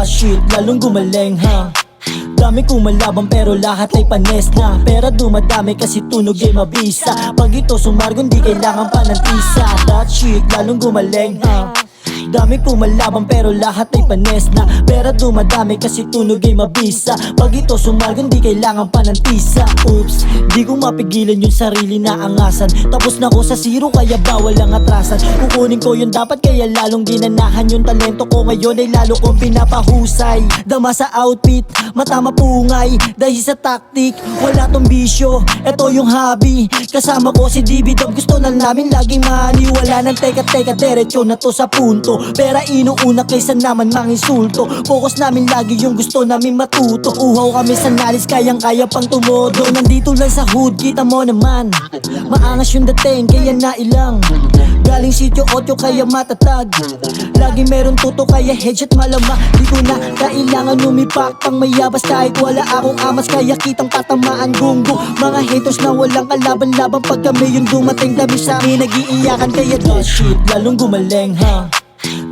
shit, lalong gumaling ha. Dami kong malabang pero lahat ay panes na. Pera dumadami kasi tunog ay mabisa. Pag ito sumargon di kailangan pa ng tisa. That shit, lalong gumaling ha. Dami kong malabang pero lahat ay panes na. Pera dumadami kasi tunog ay mabisa. Pag ito sumargon di kailangan pa ng tisa. Oops, di ko mapigilan yung sarili na angasan. Tapos na ko sa zero kaya bawal ang atrasan. Kukunin ko yung dapat kaya lalong ginanahan. Yung talento ko ngayon ay lalo kong pinapahusay. Dama sa outfit, mata mapungay. Dahil sa tactic, wala tong bisyo. Ito yung hobby, kasama ko si DB Dub. Gusto na namin laging money. Wala nang teka, diretso na to sa punto. Pera inuuna kaysa naman manginsulto. Focus namin lagi yung gusto namin matuto. Uhaw kami sa nalis, kayang-kaya pang tumodo. Nandito lang sa hood, kita mo naman. Maangas yung dating, kaya nailang. Galing sityo 8 kaya matatag. Lagi meron tuto kaya headshot malama. Di ko na kailangan lumipak pang mayabas. Kahit wala akong amas kaya kitang tatamaan gunggo. Mga haters na walang kalaban-laban. Pag kami yung dumating dami sa amin nag-iiyakan. Kaya that shit, lalong gumaling ha.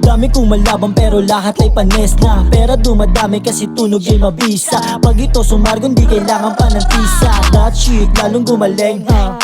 Dami kong malabang pero lahat ay panes na. Pera dumadami kasi tunog ay mabisa. Pag ito sumargon di kailangan pa ng tisa. That shit, lalong gumaling ha.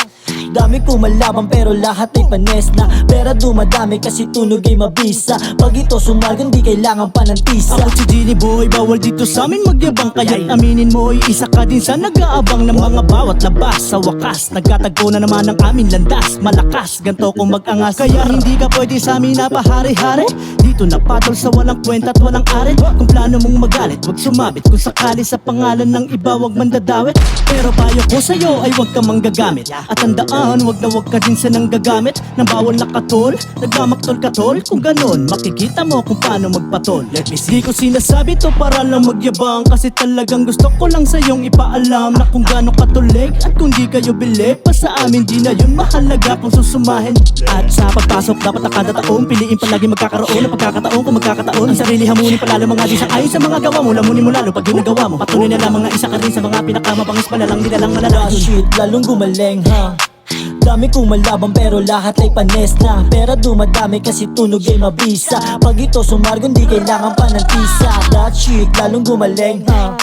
Dami kong malabang pero lahat ay panes na. Pera dumadami kasi tunog ay mabisa. Pag ito sumargon di kailangan pa ng tisa. Ako si Genie Boy, bawal dito sa amin magyabang. Kaya't aminin mo ay isa ka din sa nag-aabang ng mga bawat labas. Sa wakas, nagkatagpo na naman ang aming landas. Malakas, ganto kung mag-angas. Kaya hindi ka pwede sa amin na pahari-hari. Dito na patol sa walang kwenta at walang arit. Kung plano mong magalit, wag sumabit. Kung sakali sa pangalan ng iba, wag mandadawit. Pero payo ko sa'yo ay wag ka manggagamit. At tandaan, wag na wag ka din sa nang gagamit ng bawal na katol. Nagmamaktol katol, kung ganon makikita mo kung paano magpatol. Let me see. Di ko sinasabi to para lang magyabang, kasi talagang gusto ko lang sa'yong ipaalam na kung gaano katulig. At kung di kayo bilib pa sa amin, di na yun mahalaga kung susumahin. At sa pagpasok dapat nakadataon, piliin palagi magkakaroon ng pagkakataon. Kung magkakataon, ang sarili hamunin palalo mga di sa ayon sa mga gawa mo. Lamunin mo lalo pag yun nagawa mo. Patuloy na lamang na isa ka rin sa mga pinakamabangis malalang nilalang malala. That shit, lalong gumaling ha. Dami kong malabang pero lahat ay panes na. Pera dumadami kasi tunog ay mabisa. Pag ito sumargon di kailangan pa ng tisa. That shit, lalong gumaling ha.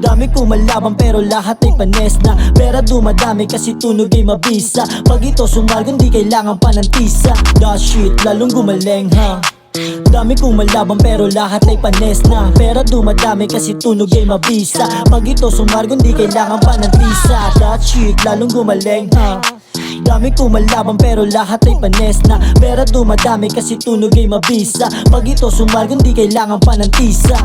Dami kong malabang pero lahat ay panes na. Pera dumadami kasi tunog ay mabisa. Pag ito sumargon di kailangan pa ng tisa. That shit, lalong gumaling ha. Dami kong malabang pero lahat ay panes na. Pera dumadami kasi tunog ay mabisa. Pag ito sumargon di kailangan pa ng tisa. That shit, lalong gumaling ha. Dami kong malabang pero lahat ay panes na. Pera dumadami kasi tunog ay mabisa. Pag ito sumargon di kailangan pa ng tisa.